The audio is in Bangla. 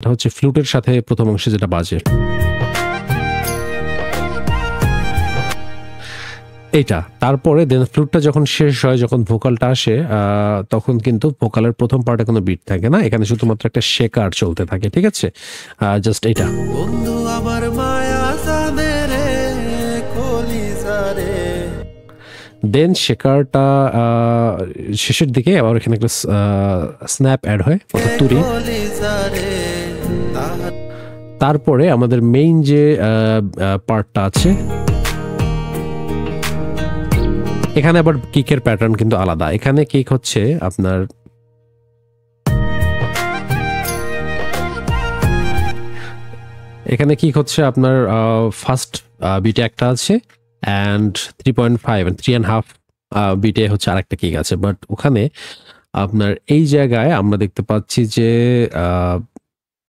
এটা হচ্ছে ফ্লুটের সাথে প্রথম অংশে যেটা বাজে এইটা। তারপরে দেন ফ্লুটটা যখন শেষ হয়, যখন ভোকালটা আসে, তখন কিন্তু ভোকালের প্রথম পার্টে কোনো বিট থাকে না, এখানে শুধুমাত্র একটা শেকার চলতে থাকে, ঠিক আছে? জাস্ট এইটা। বন্ধু আমার মায়া জানে রে কলিজা রে। দেন শেকারটা শেষের দিকে আবার এখানে একটা স্ন্যাপ অ্যাড হয়, অর্থাৎ তুরি। তারপরে আমাদের মেইন যে পার্টটা আছে, এখানে আবার কিকের প্যাটার্ন কিন্তু আলাদা। এখানে কিক হচ্ছে আপনার ফার্স্ট বিটে একটা আছে অ্যান্ড 3.5 and 3.5 বিটে হচ্ছে আরেকটা কিক আছে। বাট ওখানে আপনার এই জায়গায় আমরা দেখতে পাচ্ছি যে